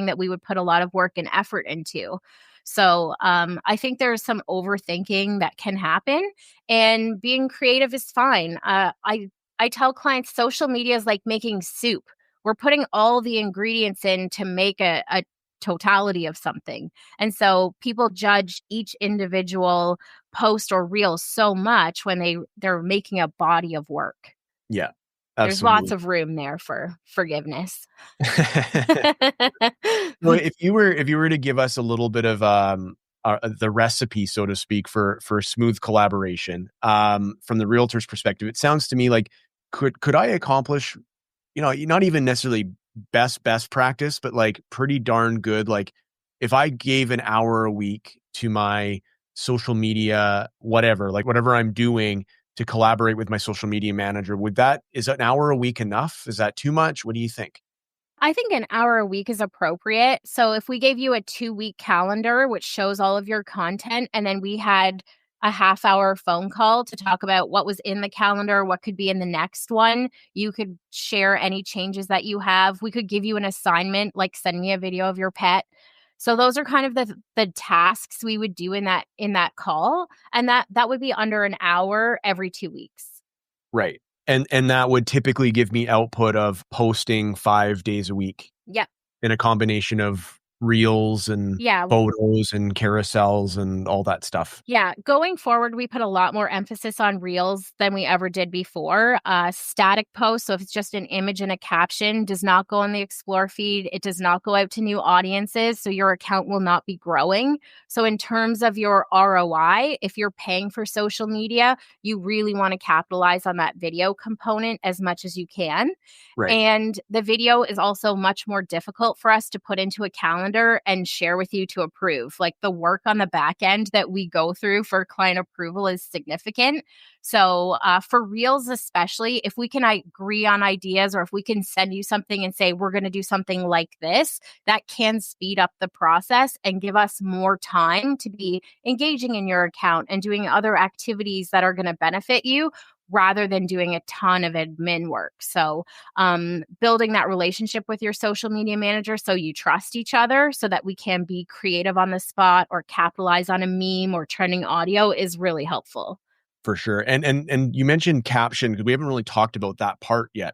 that we would put a lot of work and effort into. So I think there's some overthinking that can happen, and being creative is fine. I tell clients social media is like making soup. We're putting all the ingredients in to make a totality of something. And so people judge each individual post or reel so much when they're making a body of work. Yeah, There's lots absolutely. of room there for forgiveness. So if you were to give us a little bit of the recipe, so to speak, for smooth collaboration, from the realtor's perspective, it sounds to me like could I accomplish, not even necessarily best practice, but like pretty darn good. Like if I gave an hour a week to my social media, whatever, like whatever I'm doing to collaborate with my social media manager, is an hour a week enough? Is that too much? What do you think? I think an hour a week is appropriate. So if we gave you a 2-week calendar, which shows all of your content, and then we had a half-hour phone call to talk about what was in the calendar, what could be in the next one, you could share any changes that you have. We could give you an assignment, like send me a video of your pet. So those are kind of the tasks we would do in that call, and that would be under an hour every 2 weeks. Right. And that would typically give me output of posting 5 days a week Yeah. in a combination of reels and Yeah. photos and carousels and all that stuff. Yeah, going forward, we put a lot more emphasis on reels than we ever did before. Static posts, so if it's just an image and a caption, does not go on the Explore feed. It does not go out to new audiences, so your account will not be growing. So, in terms of your ROI, if you're paying for social media, you really want to capitalize on that video component as much as you can. Right. And the video is also much more difficult for us to put into a calendar and share with you to approve. Like the work on the back end that we go through for client approval is significant. So, for Reels, especially, if we can agree on ideas or if we can send you something and say, we're going to do something like this, that can speed up the process and give us more time to be engaging in your account and doing other activities that are going to benefit you rather than doing a ton of admin work. So, building that relationship with your social media manager so you trust each other so that we can be creative on the spot or capitalize on a meme or trending audio is really helpful. For sure. And you mentioned caption because we haven't really talked about that part yet.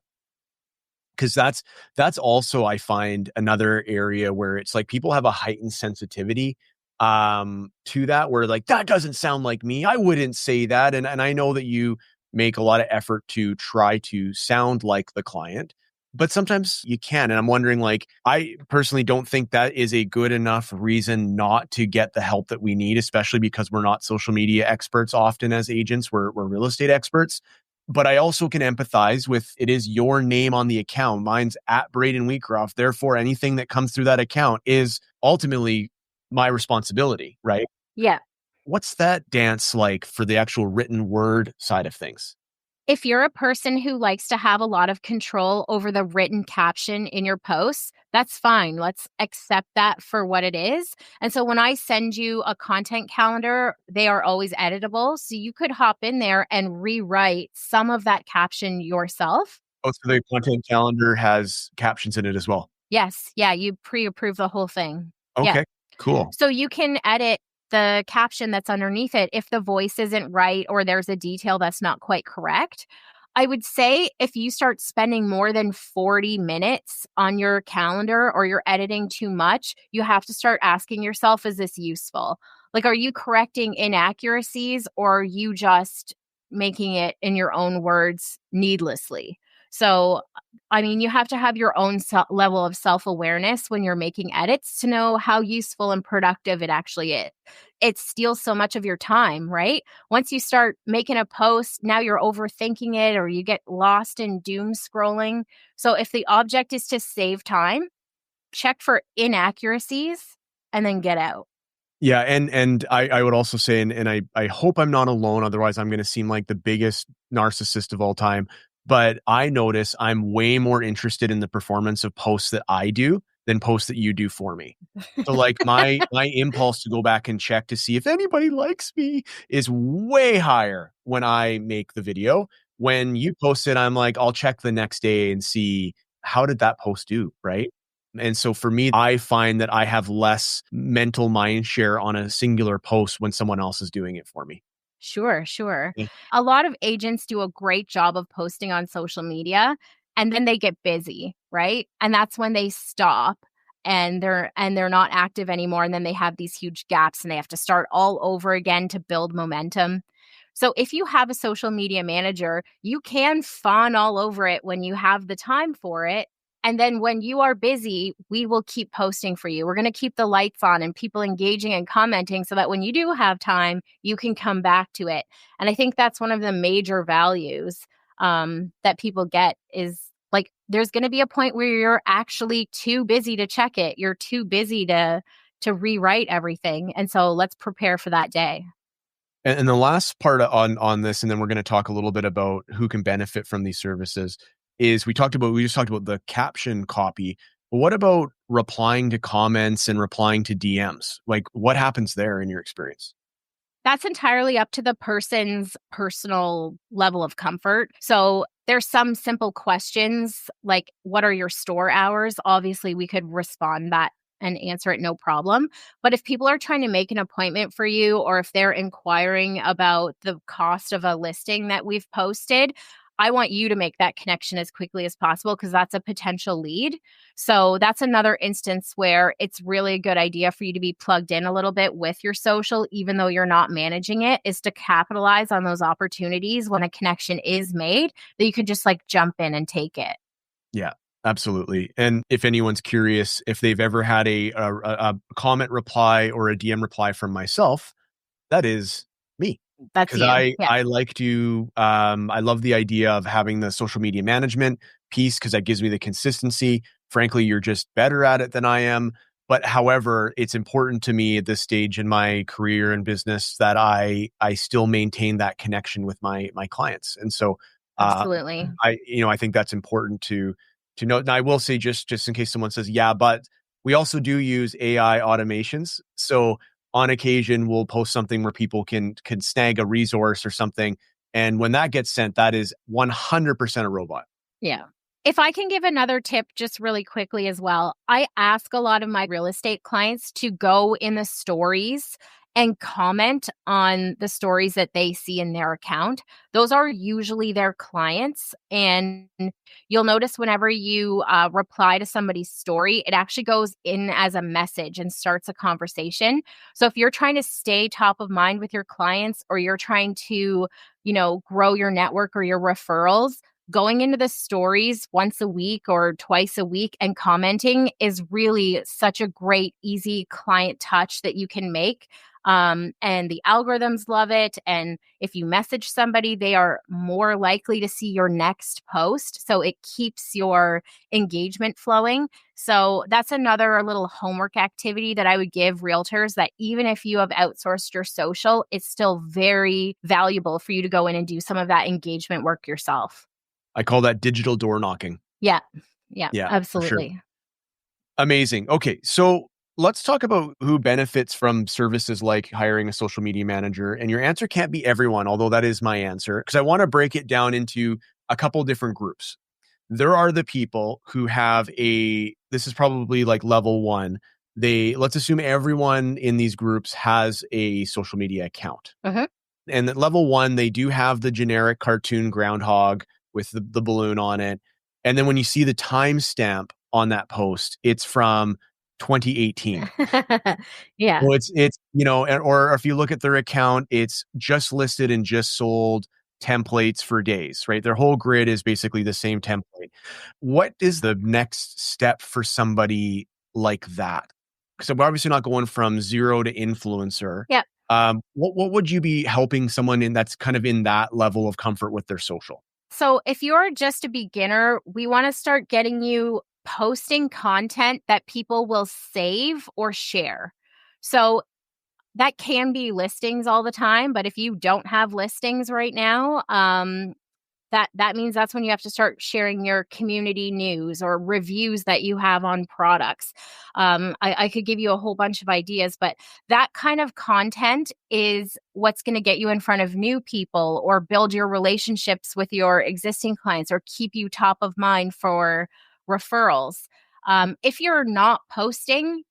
Because that's also, I find, another area where it's like people have a heightened sensitivity to that, where like that doesn't sound like me. I wouldn't say that. And I know that you make a lot of effort to try to sound like the client, but sometimes you can. And I'm wondering, like, I personally don't think that is a good enough reason not to get the help that we need, especially because we're not social media experts often as agents, we're real estate experts. But I also can empathize with, it is your name on the account. Mine's at Braden Wheatcroft. Therefore, anything that comes through that account is ultimately my responsibility, right? Yeah. What's that dance like for the actual written word side of things? If you're a person who likes to have a lot of control over the written caption in your posts, that's fine. Let's accept that for what it is. And so when I send you a content calendar, they are always editable. So you could hop in there and rewrite some of that caption yourself. Oh, so the content calendar has captions in it as well. Yes. Yeah. You pre approve the whole thing. Yeah. Okay, cool. So you can edit the caption that's underneath it if the voice isn't right or there's a detail that's not quite correct. I would say if you start spending more than 40 minutes on your calendar or you're editing too much, you have to start asking yourself, is this useful? Like, are you correcting inaccuracies or are you just making it in your own words needlessly? So, I mean, you have to have your own level of self awareness when you're making edits to know how useful and productive it actually is. It steals so much of your time, right? Once you start making a post, now you're overthinking it or you get lost in doom scrolling. So, if the object is to save time, check for inaccuracies and then get out. Yeah, and I would also say, and I hope I'm not alone, otherwise I'm going to seem like the biggest narcissist of all time. But I notice I'm way more interested in the performance of posts that I do than posts that you do for me. So like my impulse to go back and check to see if anybody likes me is way higher when I make the video. When you post it, I'm like, I'll check the next day and see how did that post do, right? And so for me, I find that I have less mental mind share on a singular post when someone else is doing it for me. Sure, sure. Yeah. A lot of agents do a great job of posting on social media and then they get busy, right? And that's when they stop and they're not active anymore and then they have these huge gaps and they have to start all over again to build momentum. So if you have a social media manager, you can fawn all over it when you have the time for it. And then when you are busy, we will keep posting for you. We're going to keep the lights on and people engaging and commenting so that when you do have time, you can come back to it. And I think that's one of the major values that people get is like there's going to be a point where you're actually too busy to check it. You're too busy to rewrite everything. And so let's prepare for that day. And the last part on this, and then we're going to talk a little bit about who can benefit from these services, is we just talked about the caption copy. But what about replying to comments and replying to DMs? Like what happens there in your experience? That's entirely up to the person's personal level of comfort. So there's some simple questions like, what are your store hours? Obviously, we could respond that and answer it no problem. But if people are trying to make an appointment for you, or if they're inquiring about the cost of a listing that we've posted, I want you to make that connection as quickly as possible because that's a potential lead. So that's another instance where it's really a good idea for you to be plugged in a little bit with your social, even though you're not managing it, is to capitalize on those opportunities when a connection is made that you could just like jump in and take it. Yeah, absolutely. And if anyone's curious if they've ever had a comment reply or a DM reply from myself, that is me. That's Because you. Yeah, I like to I love the idea of having the social media management piece because that gives me the consistency. Frankly, you're just better at it than I am. But however, it's important to me at this stage in my career and business that I still maintain that connection with my clients. And so uh, absolutely. I think that's important to note. And I will say just in case someone says, yeah, but we also do use AI automations. So on occasion we'll post something where people can snag a resource or something. And when that gets sent, that is 100% a robot. Yeah. If I can give another tip just really quickly as well, I ask a lot of my real estate clients to go in the stories and comment on the stories that they see in their account. Those are usually their clients. And you'll notice whenever you reply to somebody's story, it actually goes in as a message and starts a conversation. So if you're trying to stay top of mind with your clients or you're trying to, grow your network or your referrals, going into the stories once a week or twice a week and commenting is really such a great, easy client touch that you can make. And the algorithms love it. And if you message somebody, they are more likely to see your next post. So it keeps your engagement flowing. So that's another little homework activity that I would give realtors that even if you have outsourced your social, it's still very valuable for you to go in and do some of that engagement work yourself. I call that digital door knocking. Yeah. Yeah, Yeah, for sure. absolutely. Amazing. Okay, so let's talk about who benefits from services like hiring a social media manager. And your answer can't be everyone, although that is my answer, because I want to break it down into a couple different groups. There are the people who have this is probably like level one. Let's assume everyone in these groups has a social media account. Mhm. And at level one, they do have the generic cartoon groundhog with the balloon on it. And then when you see the timestamp on that post, it's from 2018. Yeah. Well, it's or if you look at their account, it's just listed and just sold templates for days, right? Their whole grid is basically the same template. What is the next step for somebody like that? Because we're obviously not going from zero to influencer. Yeah. What would you be helping someone in that's kind of in that level of comfort with their social? So if you're just a beginner, we want to start getting you posting content that people will save or share. So that can be listings all the time, but if you don't have listings right now, that means that's when you have to start sharing your community news or reviews that you have on products. I could give you a whole bunch of ideas, but that kind of content is what's going to get you in front of new people or build your relationships with your existing clients or keep you top of mind for referrals. If you're not posting,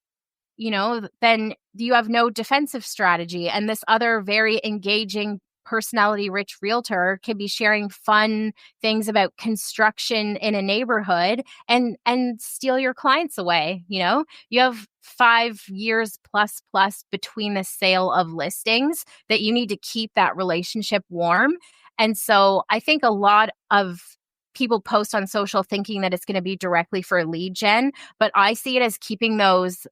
then you have no defensive strategy. And this other very engaging, personality rich realtor can be sharing fun things about construction in a neighborhood and steal your clients away. You have 5 years plus between the sale of listings that you need to keep that relationship warm. And so I think a lot of people post on social thinking that it's going to be directly for lead gen, but I see it as keeping those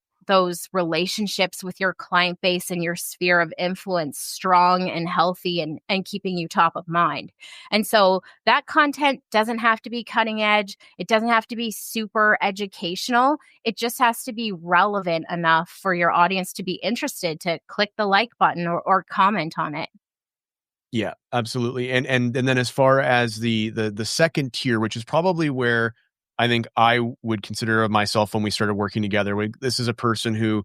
relationships with your client base and your sphere of influence strong and healthy and keeping you top of mind. And so that content doesn't have to be cutting edge. It doesn't have to be super educational. It just has to be relevant enough for your audience to be interested to click the like button or comment on it. Yeah, absolutely. And then as far as the second tier, which is probably where I think I would consider of myself when we started working together, this is a person who,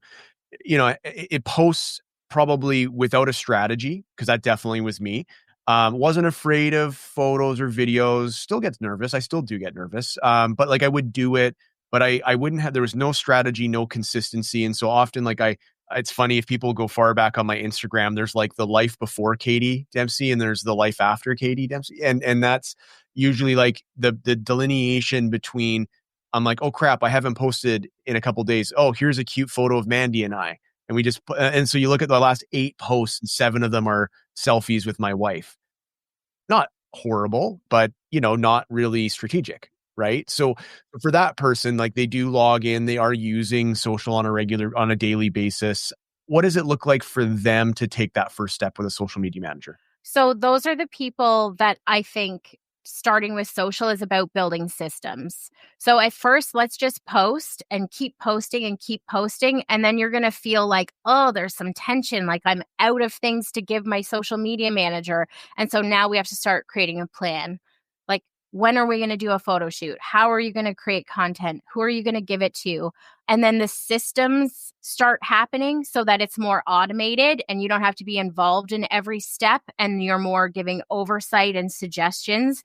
it posts probably without a strategy, because that definitely was me. Wasn't afraid of photos or videos, still gets nervous. I still do get nervous. But like I would do it, but I wouldn't have, there was no strategy, no consistency. And so often it's funny if people go far back on my Instagram, there's like the life before Katie Dempsey and there's the life after Katie Dempsey. And that's usually like the delineation between, I'm like, oh crap, I haven't posted in a couple days. Oh, here's a cute photo of Mandy and I. And we just, and so you look at the last 8 posts and 7 of them are selfies with my wife. Not horrible, but not really strategic. Right. So for that person, like they do log in, they are using social on a daily basis. What does it look like for them to take that first step with a social media manager? So those are the people that I think starting with social is about building systems. So at first, let's just post and keep posting and keep posting. And then you're going to feel like, oh, there's some tension, like I'm out of things to give my social media manager. And so now we have to start creating a plan. Like, when are we going to do a photo shoot? How are you going to create content? Who are you going to give it to? And then the systems start happening so that it's more automated and you don't have to be involved in every step and you're more giving oversight and suggestions.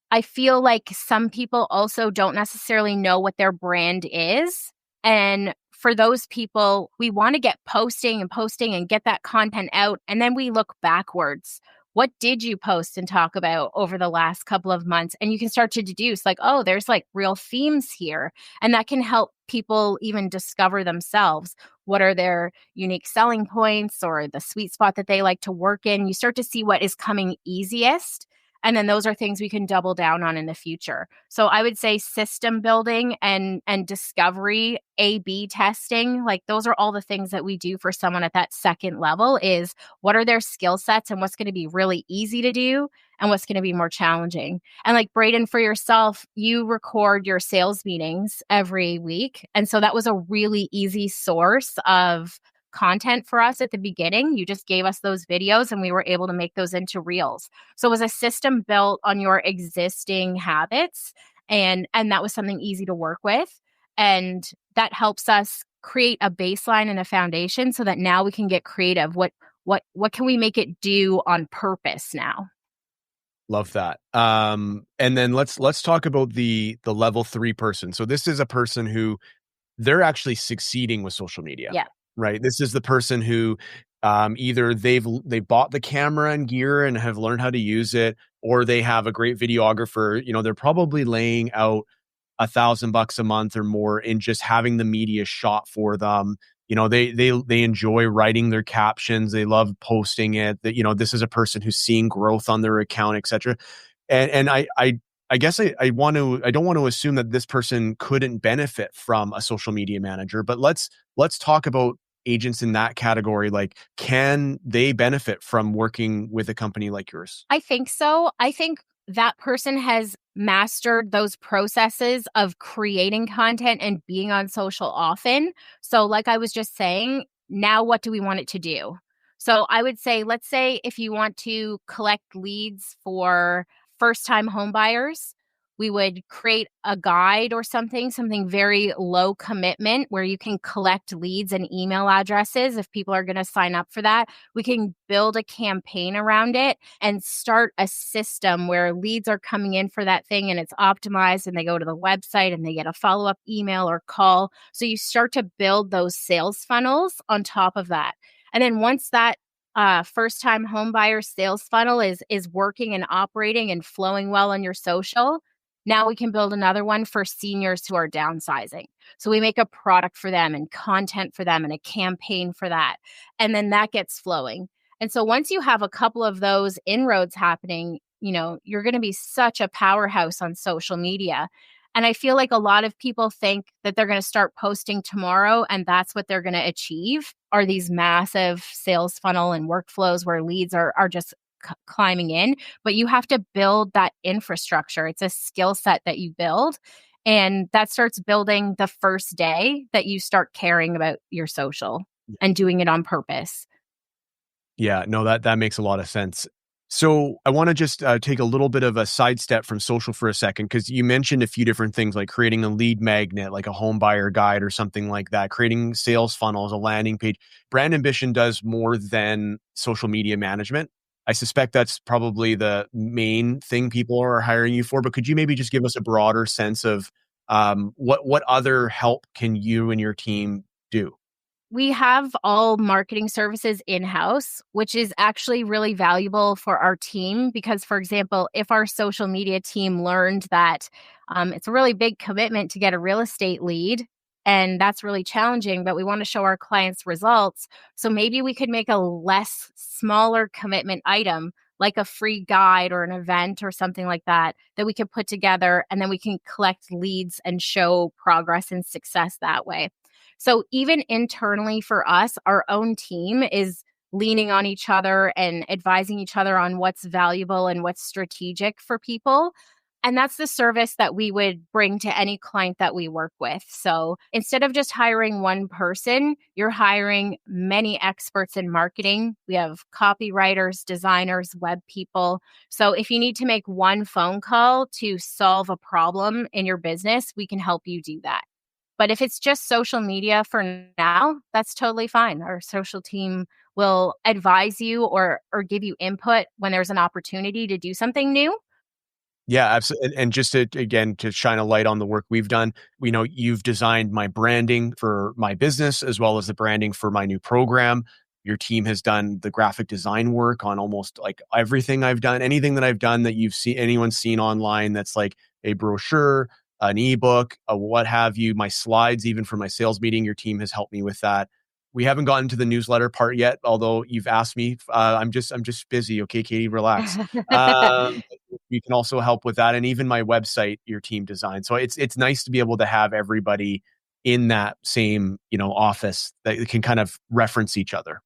I feel like some people also don't necessarily know what their brand is. And for those people, we want to get posting and get that content out. And then we look backwards. What did you post and talk about over the last couple of months? And you can start to deduce like, oh, there's like real themes here. And that can help people even discover themselves. What are their unique selling points or the sweet spot that they like to work in? You start to see what is coming easiest. And then those are things we can double down on in the future. So I would say system building and discovery, A/B testing, like those are all the things that we do for someone at that second level is what are their skill sets and what's going to be really easy to do and what's going to be more challenging. And like Braden, for yourself, you record your sales meetings every week. And so that was a really easy source of content for us at the beginning. You just gave us those videos and we were able to make those into reels. So it was a system built on your existing habits and that was something easy to work with. And that helps us create a baseline and a foundation so that now we can get creative. What can we make it do on purpose now? Love that. And then let's talk about the level 3 person. So this is a person who they're actually succeeding with social media. Yeah. Right. This is the person who either they bought the camera and gear and have learned how to use it, or they have a great videographer. They're probably laying out $1,000 a month or more in just having the media shot for them. They enjoy writing their captions. They love posting it. That this is a person who's seeing growth on their account, etc. And I guess I don't want to assume that this person couldn't benefit from a social media manager, but let's talk about agents in that category. Like, can they benefit from working with a company like yours? I think so. I think that person has mastered those processes of creating content and being on social often. So like I was just saying, Now, what do we want it to do? So I would say, let's say if you want to collect leads for first time home buyers, we would create a guide or something very low commitment where you can collect leads and email addresses if people are going to sign up for that. We can build a campaign around it and start a system where leads are coming in for that thing and it's optimized and they go to the website and they get a follow up email or call. So you start to build those sales funnels on top of that. And then once that first time home buyer sales funnel is working and operating and flowing well on your social, now we can build another one for seniors who are downsizing. So we make a product for them and content for them and a campaign for that. And then that gets flowing. And so once you have a couple of those inroads happening, you're going to be such a powerhouse on social media. And I feel like a lot of people think that they're going to start posting tomorrow and that's what they're going to achieve are these massive sales funnel and workflows where leads are just climbing in. But you have to build that infrastructure. It's a skill set that you build. And that starts building the first day that you start caring about your social and doing it on purpose. Yeah, no, that makes a lot of sense. So I want to just take a little bit of a sidestep from social for a second, because you mentioned a few different things like creating a lead magnet, like a home buyer guide or something like that, creating sales funnels, a landing page. Brand Ambition does more than social media management. I suspect that's probably the main thing people are hiring you for, but could you maybe just give us a broader sense of what other help can you and your team do? We have all marketing services in-house, which is actually really valuable for our team because, for example, if our social media team learned that it's a really big commitment to get a real estate lead, and that's really challenging, but we want to show our clients results. So maybe we could make a less smaller commitment item like a free guide or an event or something like that we could put together, and then we can collect leads and show progress and success that way. So even internally for us, our own team is leaning on each other and advising each other on what's valuable and what's strategic for people. And that's the service that we would bring to any client that we work with. So instead of just hiring one person, you're hiring many experts in marketing. We have copywriters, designers, web people. So if you need to make one phone call to solve a problem in your business, we can help you do that. But if it's just social media for now, that's totally fine. Our social team will advise you or give you input when there's an opportunity to do something new. Yeah, absolutely. And just to, again, to shine a light on the work we've done, we know you've designed my branding for my business as well as the branding for my new program. Your team has done the graphic design work on almost like everything I've done, anything that I've done that you've seen, anyone's seen online that's like a brochure, an ebook, a what have you, my slides, even for my sales meeting, your team has helped me with that. We haven't gotten to the newsletter part yet, although you've asked me. I'm just busy. Okay, Katie, relax. Um, you can also help with that, and even my website your team designed. So it's nice to be able to have everybody in that same office that can kind of reference each other.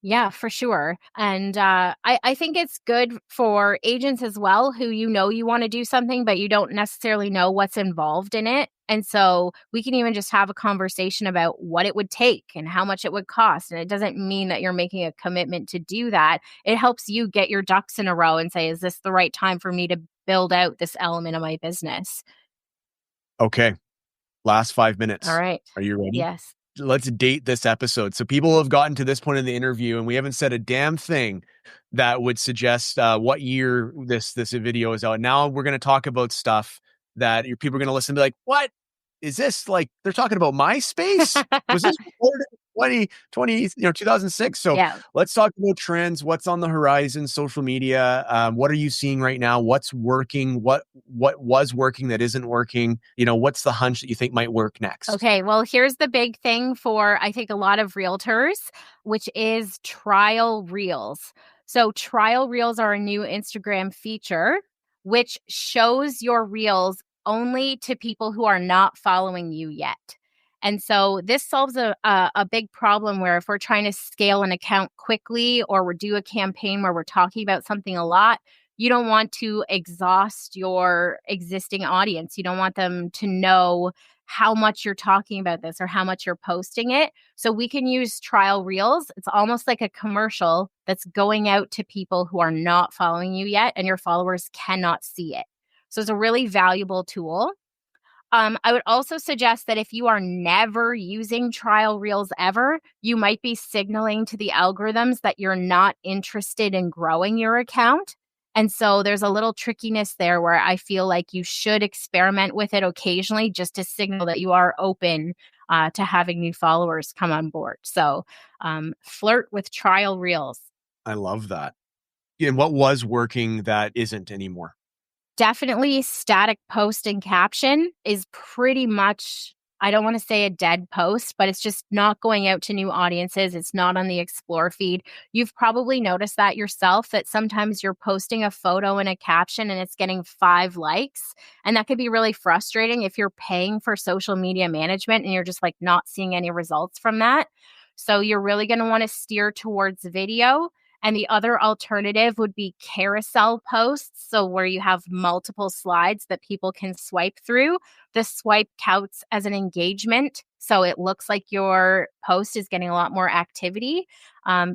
Yeah, for sure. And I think it's good for agents as well who you want to do something, but you don't necessarily know what's involved in it. And so we can even just have a conversation about what it would take and how much it would cost. And it doesn't mean that you're making a commitment to do that. It helps you get your ducks in a row and say, is this the right time for me to build out this element of my business? Okay, last five All minutes. right. Are you ready? Yes. Let's date this episode. So people have gotten to this point in the interview, and we haven't said a damn thing that would suggest what year this video is out. Now we're going to talk about stuff that your people are going to listen and be like, "What is this? Like they're talking about MySpace? Was this recorded in 2020, 2006?" So Yeah. let's talk about trends. What's on the horizon? Social media. What are you seeing right now? What's working? What was working that isn't working? What's the hunch that you think might work next? Okay, well, here's the big thing for, I think, a lot of realtors, which is trial reels. So, trial reels are a new Instagram feature which shows your reels only to people who are not following you yet. And so this solves a big problem where if we're trying to scale an account quickly or we do a campaign where we're talking about something a lot, you don't want to exhaust your existing audience. You don't want them to know how much you're talking about this or how much you're posting it. So we can use trial reels. It's almost like a commercial that's going out to people who are not following you yet, and your followers cannot see it. So it's a really valuable tool. I would also suggest that if you are never using trial reels ever, you might be signaling to the algorithms that you're not interested in growing your account. And so there's a little trickiness there where I feel like you should experiment with it occasionally just to signal that you are open to having new followers come on board. So flirt with trial reels. I love that. And what was working that isn't anymore? Definitely static post and caption is pretty much, I don't want to say a dead post, but it's just not going out to new audiences. It's not on the explore feed. You've probably noticed that yourself, that sometimes you're posting a photo and a caption and it's getting 5 likes. And that could be really frustrating if you're paying for social media management and you're just like not seeing any results from that. So you're really going to want to steer towards video. And the other alternative would be carousel posts. So, where you have multiple slides that people can swipe through. The swipe counts as an engagement. So, it looks like your post is getting a lot more activity.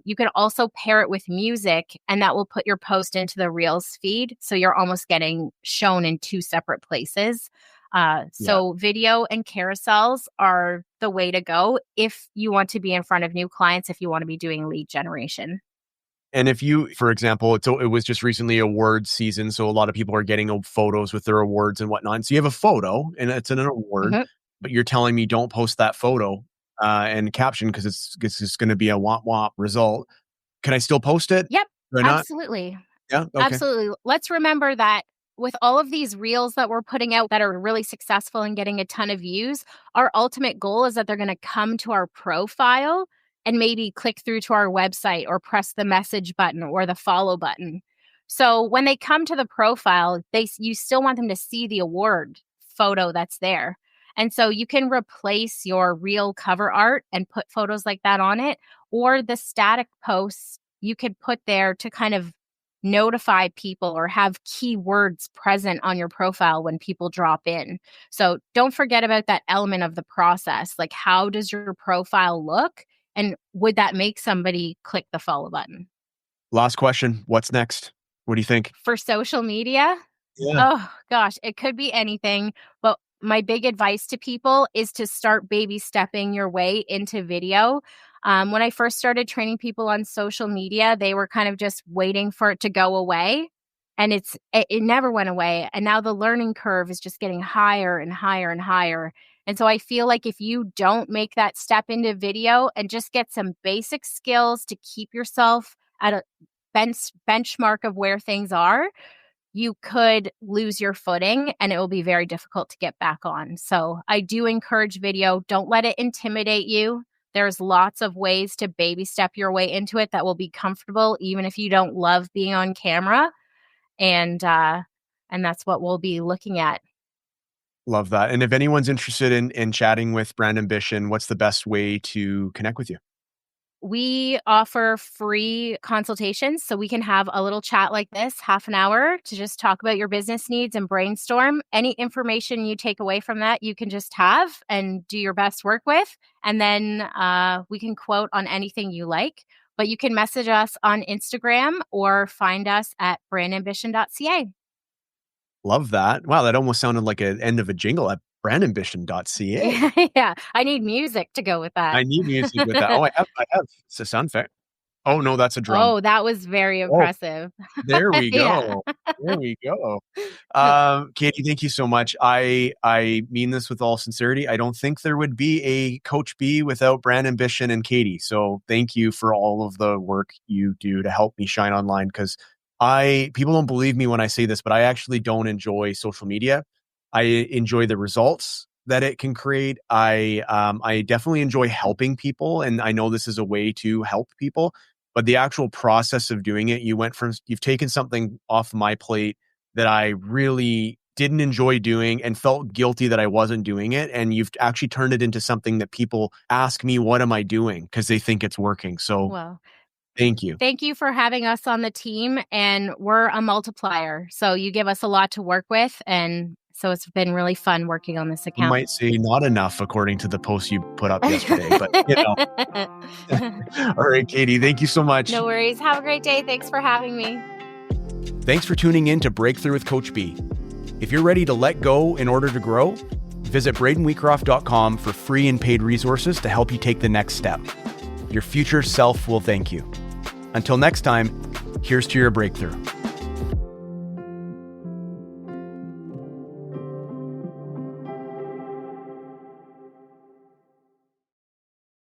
You can also pair it with music, and that will put your post into the Reels feed. So, you're almost getting shown in 2 separate places. Yeah. So, video and carousels are the way to go if you want to be in front of new clients, if you want to be doing lead generation. And if you, for example, it was just recently award season, so a lot of people are getting photos with their awards and whatnot. And so you have a photo, and it's an award, Mhm. but you're telling me don't post that photo and caption because it's just going to be a womp womp result. Can I still post it? Yep, Or not? absolutely. Yeah. Okay. Absolutely. Let's remember that with all of these reels that we're putting out that are really successful and getting a ton of views, our ultimate goal is that they're going to come to our profile and maybe click through to our website or press the message button or the follow button. So when they come to the profile, you still want them to see the award photo that's there. And so you can replace your reel cover art and put photos like that on it, or the static posts you could put there to kind of notify people or have keywords present on your profile when people drop in. So don't forget about that element of the process. Like, how does your profile look? And would that make somebody click the follow button? Last question. What's next? What do you think? For social media, Yeah. oh gosh, it could be anything. But my big advice to people is to start baby stepping your way into video. When I first started training people on social media, they were kind of just waiting for it to go away. And it never went away. And now the learning curve is just getting higher and higher and higher. And so I feel like if you don't make that step into video and just get some basic skills to keep yourself at a benchmark of where things are, you could lose your footing and it will be very difficult to get back on. So I do encourage video. Don't let it intimidate you. There's lots of ways to baby step your way into it that will be comfortable, even if you don't love being on camera. And that's what we'll be looking at. Love that. And if anyone's interested in chatting with Brand Ambition, what's the best way to connect with you? We offer free consultations, so we can have a little chat like this, half an hour, to just talk about your business needs and brainstorm. Any information you take away from that, you can just have and do your best work with. And then we can quote on anything you like. But you can message us on Instagram or find us at brandambition.ca. Love that. Wow, that almost sounded like an end of a jingle at brandambition.ca. Yeah, I need music to go with that. I need music with that. Oh, I have. It's a sound effect. Oh, no, that's a drum. Oh, that was very Oh, impressive. there we Yeah. go. There we go. Katie, thank you so much. I mean this with all sincerity. I don't think there would be a Coach B without Brand Ambition and Katie. So thank you for all of the work you do to help me shine online. Because people don't believe me when I say this, but I actually don't enjoy social media. I enjoy the results that it can create. I definitely enjoy helping people, and I know this is a way to help people. But the actual process of doing it, you've taken something off my plate that I really didn't enjoy doing and felt guilty that I wasn't doing it. And you've actually turned it into something that people ask me, what am I doing? Because they think it's working. So Well, thank you. thank you for having us on the team, and we're a multiplier. So you give us a lot to work with, and So it's been really fun working on this You account. might say not enough according to the post you put up yesterday, but All right, Katie, thank you so much. No worries. Have a great day. Thanks for having me. Thanks for tuning in to Breakthrough with Coach B. If you're ready to let go in order to grow, visit bradenweecroft.com for free and paid resources to help you take the next step. Your future self will thank you. Until next time, here's to your breakthrough.